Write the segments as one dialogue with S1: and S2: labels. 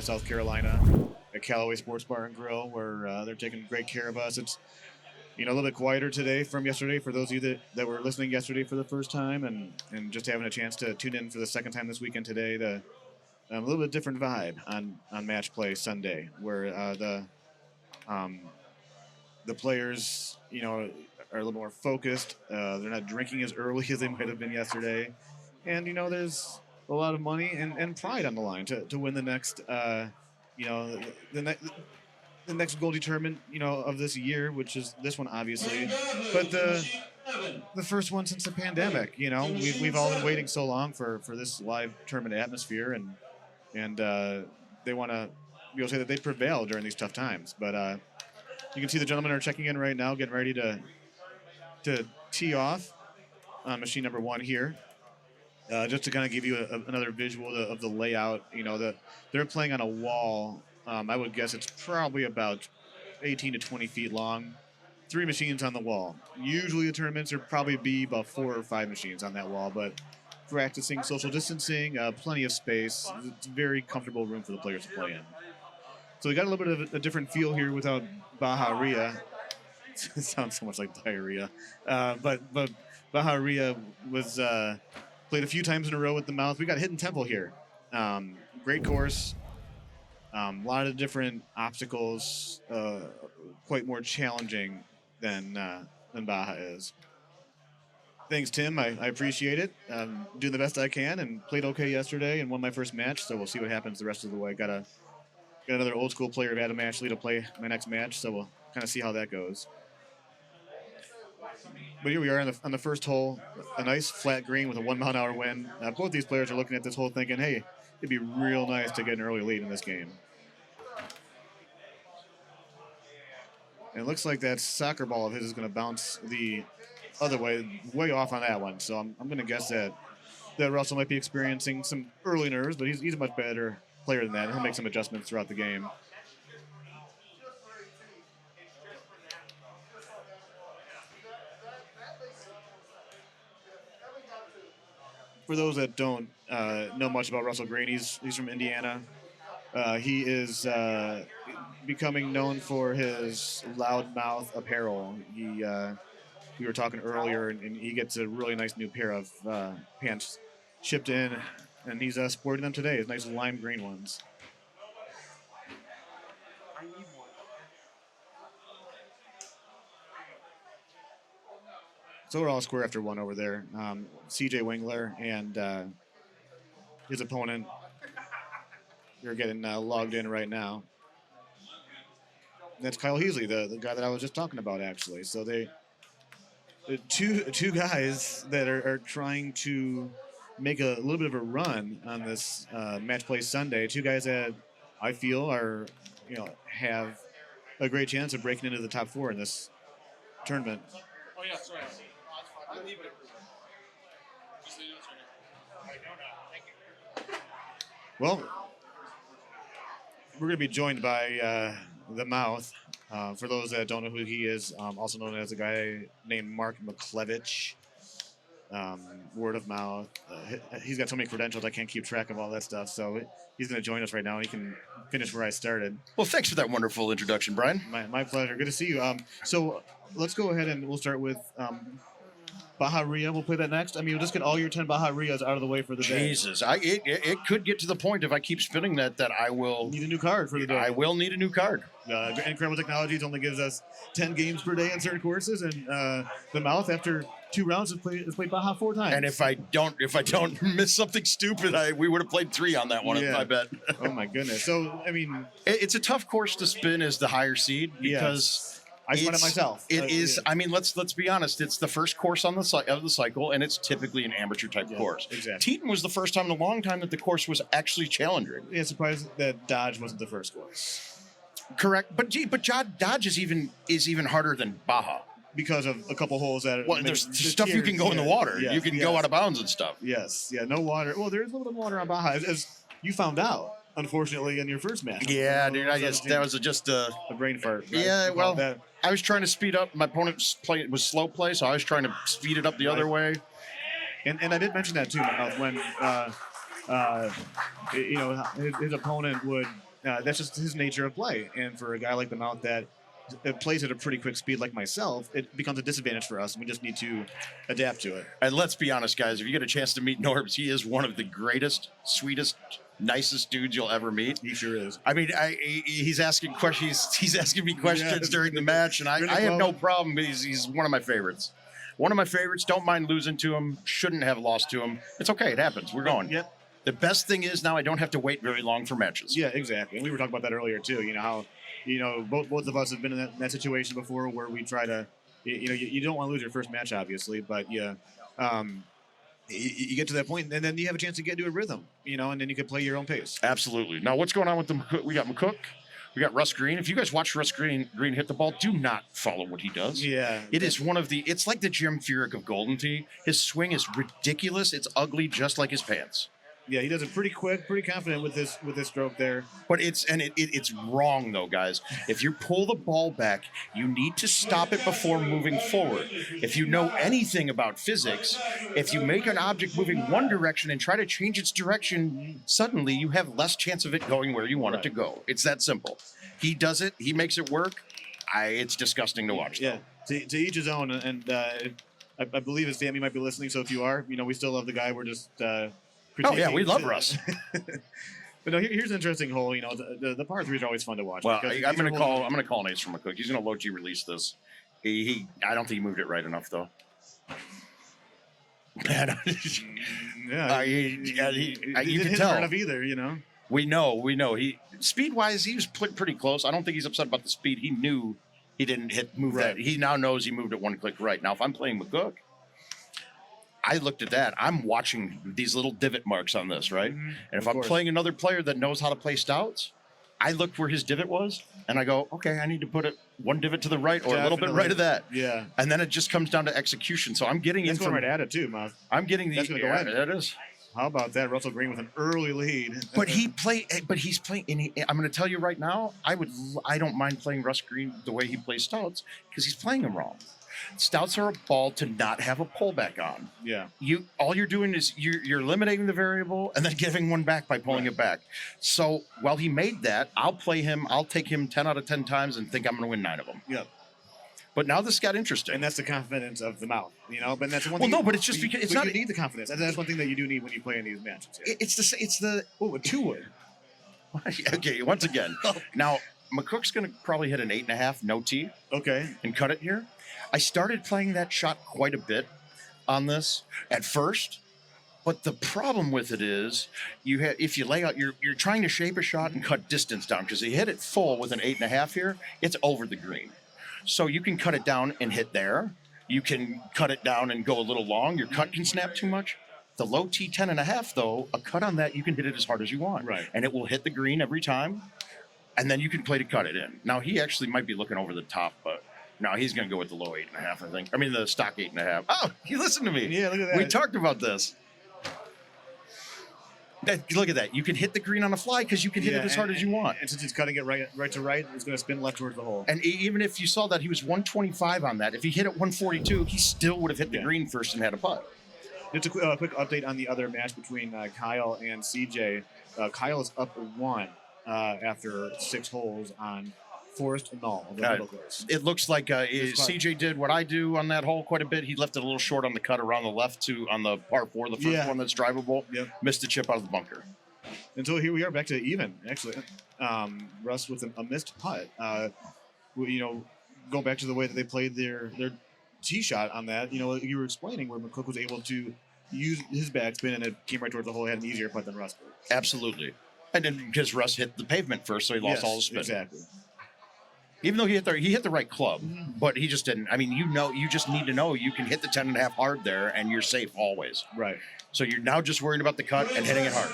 S1: South Carolina at Calloway Sports Bar and Grill, where they're taking great care of us. It's a little bit quieter today from yesterday for those of you that were listening yesterday for the first time and just having a chance to tune in for the second time this weekend today. A little bit different vibe on Match Play Sunday, where the players, are a little more focused. They're not drinking as early as they might have been yesterday. And, there's a lot of money and pride on the line to win the next, the next Goldie tournament, of this year, which is this one, obviously. But the first one since the pandemic, we've all been waiting so long for this live tournament atmosphere, and they want to be able to say that they prevailed during these tough times. But you can see the gentlemen are checking in right now, getting ready to tee off on machine number 1 here. Just to kind of give you another visual of the layout, they're playing on a wall. I would guess it's probably about 18 to 20 feet long. 3 machines on the wall. Usually the tournaments would probably be about 4 or 5 machines on that wall, but practicing social distancing, plenty of space. It's a very comfortable room for the players to play in. So we got a little bit of a different feel here without Baharia. It sounds so much like diarrhea. But Baharia was played a few times in a row with the Mouth. We got Hidden Temple here. Great course. A lot of different obstacles, quite more challenging than Baja is. Thanks, Tim. I appreciate it. Doing the best I can and played okay yesterday and won my first match, so we'll see what happens the rest of the way. Got another old school player, Adam Ashley, to play my next match, so we'll kind of see how that goes. But here we are on the first hole, a nice flat green with a 1-mile-an-hour wind. Both these players are looking at this hole thinking, hey, it'd be real nice to get an early lead in this game. And it looks like that soccer ball of his is going to bounce the other way off on that one. So I'm going to guess that Russell might be experiencing some early nerves, but he's a much better player than that. He'll make some adjustments throughout the game. For those that don't know much about Russell Greene, he's from Indiana. He is becoming known for his loudmouth apparel. We were talking earlier, and he gets a really nice new pair of pants shipped in, and he's sporting them today, his nice lime green ones. So we're all square after 1 over there. CJ Wingler and his opponent, they're getting logged in right now. And that's Kyle Heasley, the guy that I was just talking about, actually. So two guys that are trying to make a little bit of a run on this Match Play Sunday. 2 guys that I feel are, have a great chance of breaking into the top 4 in this tournament.
S2: Oh, yeah, sorry.
S1: Well, we're going to be joined by the Mouth. For those that don't know who he is, also known as a guy named Mark McClevich. Word of mouth. He's got so many credentials, I can't keep track of all that stuff. So he's going to join us right now. He can finish where I started.
S3: Well, thanks for that wonderful introduction, Brian.
S1: My pleasure. Good to see you. So let's go ahead and we'll start with Baharia. We'll play that next. I mean, we'll just get all your 10 Baharias out of the way for the day.
S3: Jesus. It could get to the point if I keep spinning that I will
S1: need a new card for the day.
S3: I will need a new card.
S1: Incredible Technologies only gives us 10 games per day on certain courses, and the Mouth, after 2 rounds, has played Baja 4 times.
S3: And if I don't miss something stupid, we would have played 3 on that one, I bet.
S1: Oh my goodness. So I mean,
S3: it's a tough course to spin as the higher seed because.
S1: I spun it myself.
S3: It is. I mean, let's be honest. It's the first course on the cycle, and it's typically an amateur type course.
S1: Exactly.
S3: Teton was the first time in a long time that the course was actually challenging.
S1: Yeah, surprised that Dodge wasn't the first course.
S3: Correct, but Dodge is even harder than Baja
S1: because of a couple holes that.
S3: Well, there's stuff you can go in the water.
S1: Yes,
S3: you can go out of bounds and stuff.
S1: Yes. Yeah. No water. Well, there is a little bit of water on Baja, as you found out, unfortunately, in your first match.
S3: Yeah, dude. That was just a
S1: brain fart. Right?
S3: Yeah. Well. I was trying to speed up. My opponent's play was slow play, so I was trying to speed it up the other way.
S1: And I did mention that too, when his opponent would That's just his nature of play. And for a guy like the Mount that plays at a pretty quick speed like myself, it becomes a disadvantage for us. And we just need to adapt to it.
S3: And let's be honest, guys, if you get a chance to meet Norbs, he is one of the greatest, sweetest, nicest dudes you'll ever meet.
S1: He sure is.
S3: I mean, he's asking questions. He's asking me questions during the match, and I
S1: Really
S3: have no
S1: well.
S3: problem. But he's one of my favorites. One of my favorites. Don't mind losing to him. Shouldn't have lost to him. It's okay. It happens. We're going.
S1: Yep.
S3: The best thing is now I don't have to wait very long for matches.
S1: Yeah, exactly. And we were talking about that earlier too. You know how, both of us have been in that situation before where we try to, you don't want to lose your first match, obviously, but you get to that point and then you have a chance to get into a rhythm, and then you can play your own pace.
S3: Absolutely. Now, what's going on with the McCook? We got McCook. We got Russ Greene. If you guys watch Russ Greene hit the ball, do not follow what he does.
S1: Yeah.
S3: It is it's like the Jim Furyk of Golden Tee. His swing is ridiculous. It's ugly, just like his pants.
S1: Yeah, he does it pretty quick, pretty confident with this stroke there.
S3: But it's wrong though, guys. If you pull the ball back, you need to stop it before moving forward. If you know anything about physics, if you make an object moving one direction and try to change its direction, suddenly you have less chance of it going where you want it to go. It's that simple. He does it. He makes it work. It's disgusting to watch.
S1: Yeah, to each his own. And I believe his family might be listening. So if you are, we still love the guy. We're just
S3: Oh yeah, we love Russ.
S1: But no, here's an interesting hole. The par threes are always fun to watch.
S3: Well, I'm gonna call an ace from McCook. He's gonna low G release this. I don't think he moved it right enough though.
S1: Yeah,
S3: you
S1: didn't
S3: can
S1: hit
S3: tell.
S1: hard enough either.
S3: We know. He speed wise, he was pretty close. I don't think he's upset about the speed. He knew he didn't move
S1: Right.
S3: that. He now knows he moved it one click right. Now, if I'm playing McCook, I looked at that. I'm watching these little divot marks on this, right?
S1: Mm-hmm.
S3: And if
S1: Of
S3: I'm
S1: course.
S3: playing another player that knows how to play stouts, I looked where his divot was, and I go, okay, I need to put it one divot to the right or a little bit
S1: Definitely.
S3: right of that.
S1: Yeah.
S3: And then it just comes down to execution. So I'm getting
S1: That's
S3: in
S1: going
S3: from
S1: right at it too, Mouth.
S3: I'm getting the
S1: That's gonna go in.
S3: That is.
S1: How about that? Russell Greene with an early lead.
S3: But he's playing. And I'm going to tell you right now, I don't mind playing Russ Greene the way he plays stouts because he's playing them wrong. Stouts are a ball to not have a pullback on.
S1: Yeah.
S3: All you're doing is you're eliminating the variable and then giving one back by pulling it back. So while he made that, I'll play him. I'll take him 10 out of 10 times and think I'm going to win 9 of them.
S1: Yeah.
S3: But now this got interesting.
S1: And that's the confidence of the Mouth, But that's one
S3: Well,
S1: thing.
S3: no, but it's just because it's not.
S1: You need the confidence, and that's one thing that you do need when you play in these matches. Yeah.
S3: It's the.
S1: Oh, a 2-wood.
S3: Okay, once again. Now McCook's going to probably hit an 8.5 no tee.
S1: Okay.
S3: And cut it here. I started playing that shot quite a bit on this at first, but the problem with it is if you lay out, you're trying to shape a shot and cut distance down because you hit it full with an 8.5 here, it's over the green. So you can cut it down and hit there. You can cut it down and go a little long. Your cut can snap too much. The low T 10.5 though, a cut on that you can hit it as hard as you want,
S1: Right?
S3: And it will hit the green every time, and then you can play to cut it in. Now he actually might be looking over the top, but. No, he's going to go with the low 8.5, I think. I mean, the stock 8.5. Oh, he listened to me.
S1: Yeah, look at that.
S3: We talked about this. Look at that. You can hit the green on the fly because you can hit it as hard as you want.
S1: And since he's cutting it right to right, it's going to spin left towards the hole.
S3: And even if you saw that, he was 125 on that. If he hit it 142, he still would have hit the green first and had a putt.
S1: Just a quick update on the other match between Kyle and CJ. Kyle is up 1 after 6 holes on Forest Null, the middle course.
S3: It looks like CJ did what I do on that hole quite a bit. He left it a little short on the cut around the left on the par 4, the first one that's drivable.
S1: Yep.
S3: Missed the chip out of the bunker.
S1: And so here we are back to even, actually. Russ with a missed putt. Going back to the way that they played their tee shot on that, you were explaining where McCook was able to use his backspin and it came right towards the hole. He had an easier putt than Russ did.
S3: Absolutely. And then because Russ hit the pavement first, so he lost all his spin.
S1: Exactly.
S3: Even though he hit the right club, but he just didn't. I mean, you just need to know you can hit the 10.5 hard there, and you're safe always.
S1: Right.
S3: So you're now just worried about the cut and hitting it hard.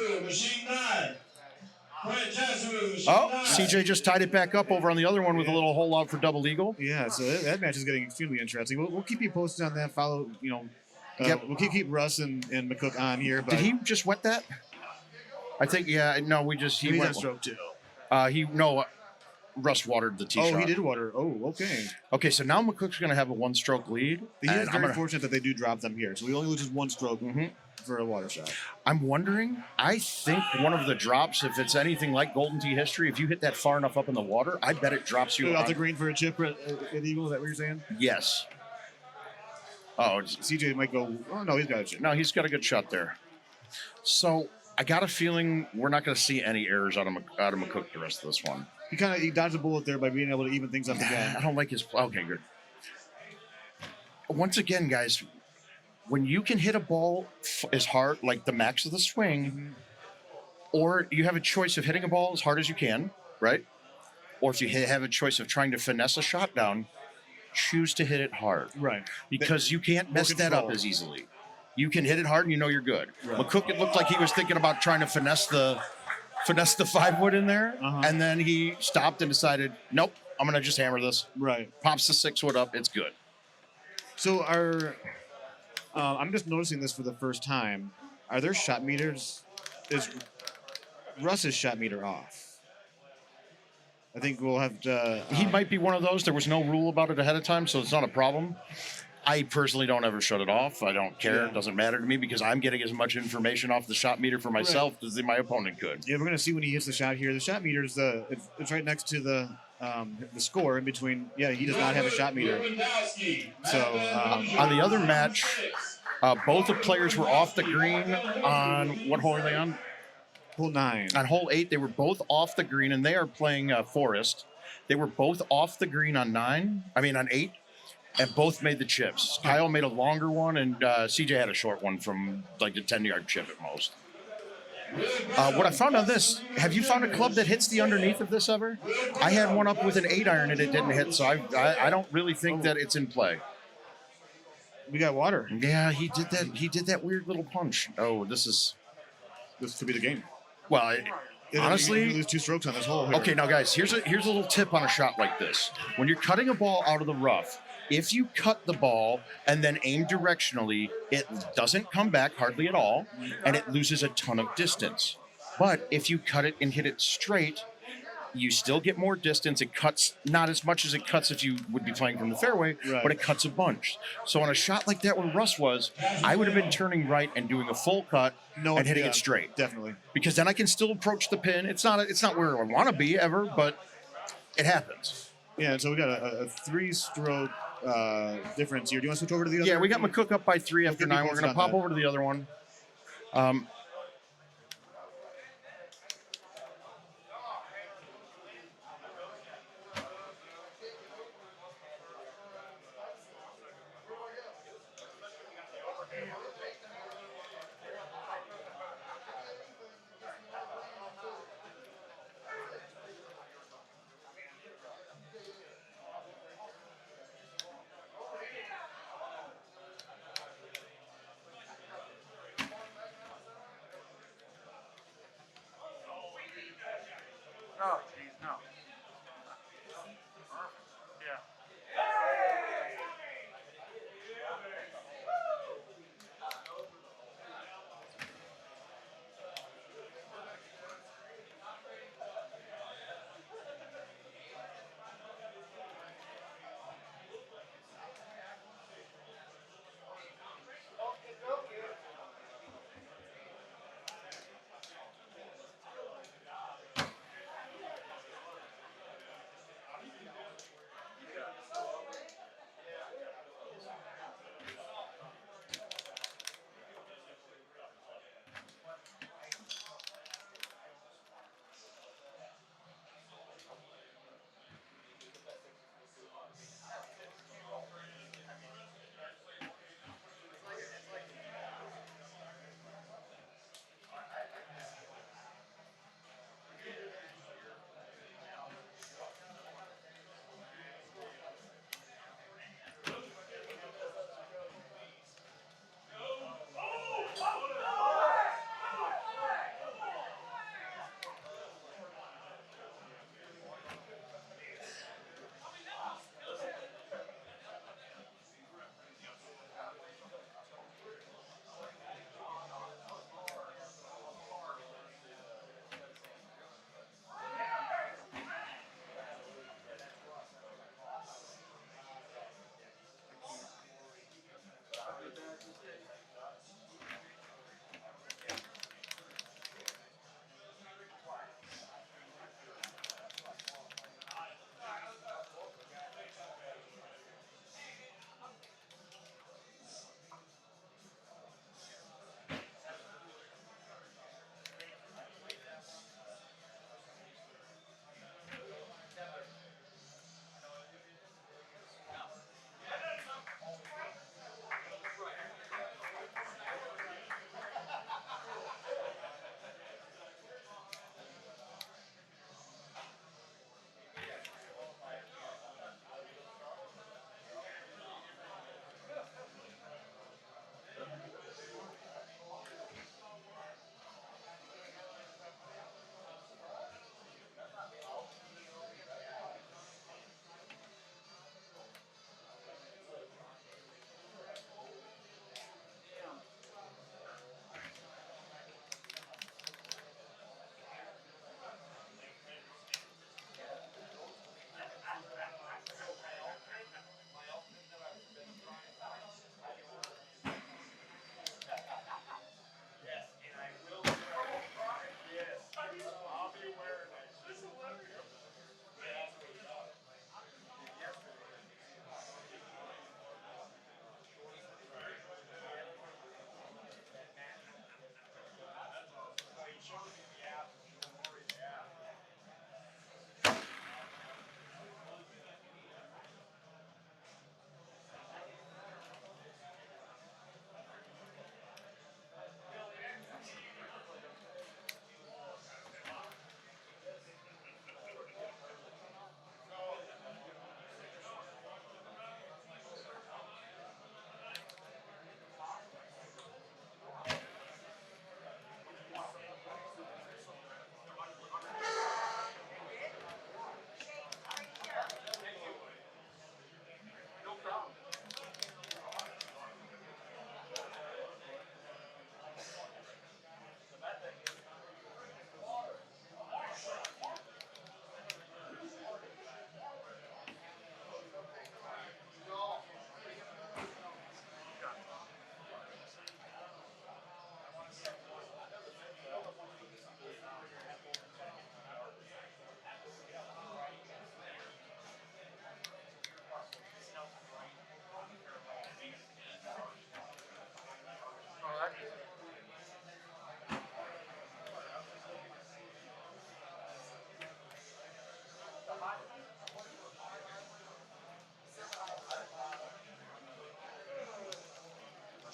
S3: Oh, CJ just tied it back up over on the other one with a little hole out for double eagle.
S1: Yeah, so that match is getting extremely interesting. We'll keep you posted on that. Follow, we'll keep Russ and McCook on here. But
S3: did he just wet that? I think, yeah. No, he
S1: he's
S3: went
S1: on stroke too.
S3: Russ watered the tee shot.
S1: Oh, he did water. Oh, okay.
S3: Okay, so now McCook's going to have a 1-stroke lead.
S1: He is very fortunate that they do drop them here. So he only loses 1 stroke.
S3: Mm-hmm.
S1: for a water shot.
S3: I'm wondering, I think one of the drops, if it's anything like Golden Tee history, if you hit that far enough up in the water, I bet it drops you
S1: Off the green for a chip at Eagle, is that what you're saying?
S3: Yes. Oh,
S1: CJ might go, oh, no, he's got a chip.
S3: No, he's got a good shot there. So I got a feeling we're not going to see any errors out of McCook the rest of this one.
S1: He dodged a bullet there by being able to even things up again.
S3: I don't like his. Okay, good. Once again, guys, when you can hit a ball as hard, like the max of the swing, or you have a choice of hitting a ball as hard as you can, right? Or if you have a choice of trying to finesse a shot down, choose to hit it hard.
S1: Right.
S3: Because you can't mess that up as easily. You can hit it hard and you know you're good.
S1: Right.
S3: McCook, it looked like he was thinking about trying to finesse the 5-wood in there, and then he stopped and decided, nope, I'm going to just hammer this.
S1: Right.
S3: Pops the 6-wood up, it's good.
S1: So I'm just noticing this for the first time. Are there shot meters? Is Russ's shot meter off? I think we'll have to...
S3: he might be one of those. There was no rule about it ahead of time, so it's not a problem. I personally don't ever shut it off. I don't care.
S1: Yeah.
S3: It doesn't matter to me because I'm getting as much information off the shot meter for myself as my opponent could.
S1: Yeah, we're going to see when he hits the shot here. The shot meter is it's right next to the score in between. Yeah, he does not have a shot meter. So
S3: on the other match, both the players were off the green on what hole are they on?
S1: Hole 9.
S3: On hole 8, they were both off the green, and they are playing Forest. They were both off the green on 8, and both made the chips. Kyle made a longer one, and CJ had a short one from like a 10-yard chip at most. What I found on this, have you found a club that hits the underneath of this ever? I had one up with an 8-iron, and it didn't hit, so I don't really think that it's in play.
S1: We got water.
S3: Yeah, he did that. He did that weird little punch. Oh,
S1: This could be the game.
S3: Well, honestly,
S1: there's 2 strokes on this hole here.
S3: Okay, now guys, here's a little tip on a shot like this. When you're cutting a ball out of the rough, if you cut the ball and then aim directionally, it doesn't come back hardly at all, and it loses a ton of distance. But if you cut it and hit it straight, you still get more distance. It cuts not as much as it cuts if you would be playing from the fairway, but it cuts a bunch. So on a shot like that where Russ was, I would have been turning right and doing a full cut and hitting it straight.
S1: Definitely.
S3: Because then I can still approach the pin. It's not where I want to be ever, but it happens.
S1: Yeah, so we got a 3-stroke difference here. Do you want to switch over to the other?
S3: Yeah, we got McCook up by 3 after 9. We're going to pop over to the other one.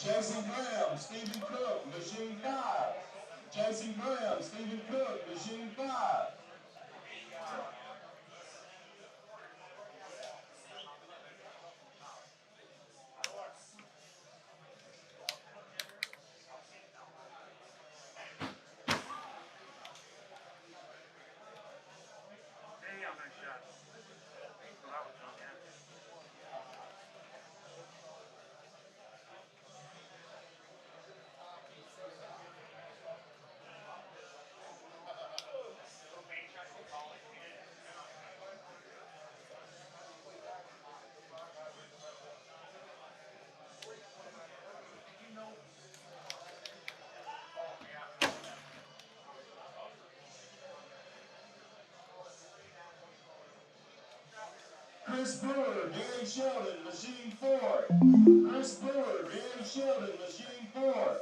S2: Jason Graham, Stephen Cook, machine 5. Jason Graham, Stephen Cook, machine 5. Chris Brewer, Gary Sheldon, machine 4. Chris Brewer, Gary Sheldon, machine 4.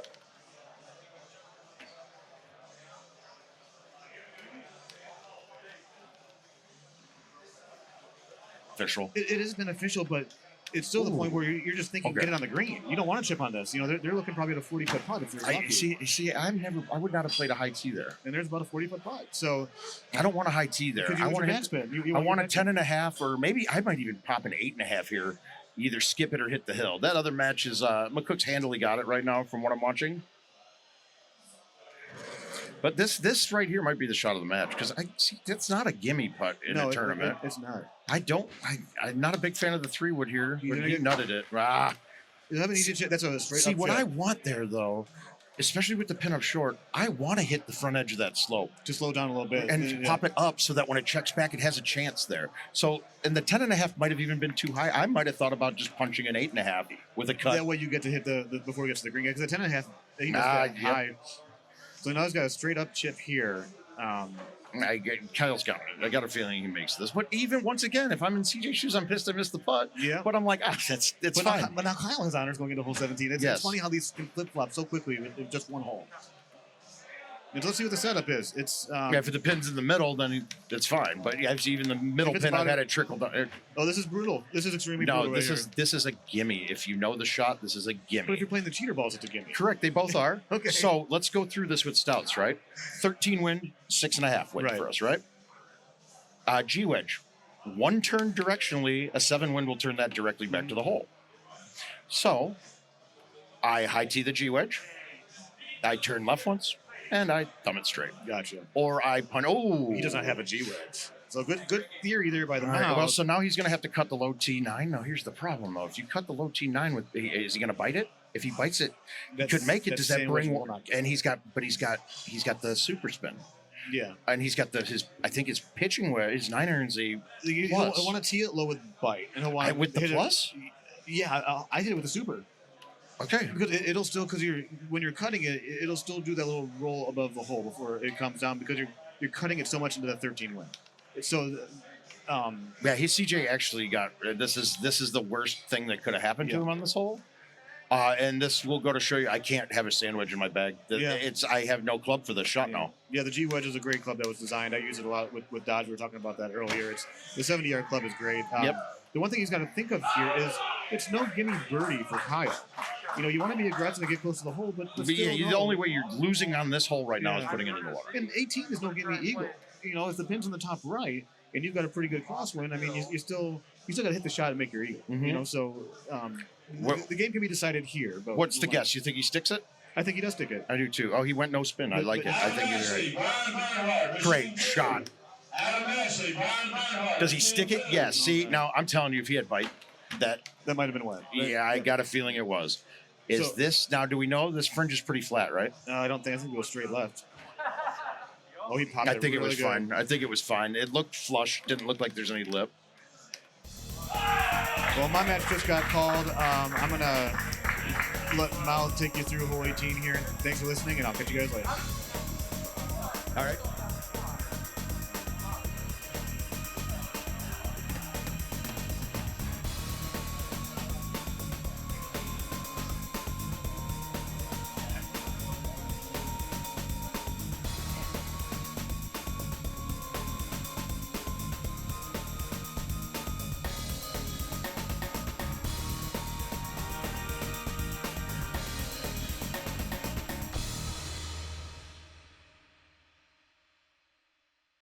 S3: Official.
S1: It is beneficial, but it's still the point where you're just thinking,
S3: Okay.
S1: get it on the green. You don't want to chip on this. You know, they're looking probably at a 40-foot putt if they're lucky.
S3: See, I would not have played a high tee there.
S1: And there's about a 40-foot putt. So
S3: I don't want a high tee there.
S1: I want a backspin.
S3: I want a 10.5, or maybe I might even pop an 8.5 here. Either skip it or hit the hill. That other match is McCook's handily got it right now from what I'm watching. But this right here might be the shot of the match because I see that's not a gimme putt in a tournament.
S1: It's not.
S3: I'm not a big fan of the 3-wood here. But he nutted it.
S1: That's a straight
S3: See
S1: up
S3: what
S1: chip.
S3: I want there though, especially with the pin up short. I want to hit the front edge of that slope
S1: to slow down a little bit
S3: and pop it up so that when it checks back, it has a chance there. So, and the 10.5 might have even been too high. I might have thought about just punching an 8.5 with a cut.
S1: That way you get to hit the before you get to the green guy because the 10.5 he does that high. So now he's got a straight up chip here.
S3: Kyle's got it. I got a feeling he makes this. But even once again, if I'm in CJ's shoes, I'm pissed I missed the putt.
S1: Yeah.
S3: But I'm like, it's fine.
S1: But now Kyle has honors going into hole 17. It's funny how these can flip flop so quickly with just one hole. And let's see what the setup is. It's
S3: if it depends in the middle, then it's fine. But yeah, even the middle pin, I've had it trickle down.
S1: Oh, this is brutal. This is extremely brutal.
S3: No, this is a gimme. If you know the shot, this is a gimme.
S1: But if you're playing the cheater balls, it's a gimme.
S3: Correct. They both are.
S1: Okay.
S3: So let's go through this with stouts, right? 13 win, 6.5 win for us, right? G wedge, 1 turn directionally, a 7 win will turn that directly back to the hole. So I high tee the G wedge. I turn left once. And I thumb it straight.
S1: Gotcha.
S3: Or I punt. Oh,
S1: he does not have a G wedge. So good theory there by the mouse.
S3: Right, well, so now he's going to have to cut the low T9. Now here's the problem though. If you cut the low T9 is he going to bite it? If he bites it, he could make it. Does that bring? And he's got the super spin.
S1: Yeah.
S3: And he's got his pitching wedge. His 9-iron's a plus.
S1: I want to tee it low with bite, and he'll want
S3: with the plus.
S1: Yeah, I hit it with a super.
S3: Okay.
S1: Because it'll still, when you're cutting it, it'll still do that little roll above the hole before it comes down because you're cutting it so much into that 13 win. So,
S3: his CJ actually got this is the worst thing that could have happened to him on this hole. And this will go to show you I can't have a sand wedge in my bag. I have no club for this shot now.
S1: Yeah, the G wedge is a great club that was designed. I use it a lot with Dodge. We were talking about that earlier. The 70-yard club is great. The one thing he's got to think of here is it's no gimme birdie for Kyle. You know, you want to be aggressive and get close to the hole, but still,
S3: the only way you're losing on this hole right now is putting it in the water.
S1: And 18 is no gimme eagle. You know, if the pin's on the top right and you've got a pretty good crosswind, I mean, you still got to hit the shot and make your eagle. You know, so the game can be decided here. But
S3: what's the guess? You think he sticks it?
S1: I think he does stick it.
S3: I do too. Oh, he went no spin. I like it. I think you're right. Great shot. Does he stick it? Yes. See, now I'm telling you, if he had bite, that
S1: might have been wet.
S3: Yeah, I got a feeling it was. This now? Do we know this fringe is pretty flat, right?
S1: I don't think. I think it goes straight left. Oh, he popped it.
S3: I think it was
S1: good.
S3: fine. I think it was fine. It looked flush. Didn't look like there's any lip.
S1: Well, my match just got called. I'm gonna let Mal take you through hole 18 here. Thanks for listening, and I'll catch you guys later.
S3: All right.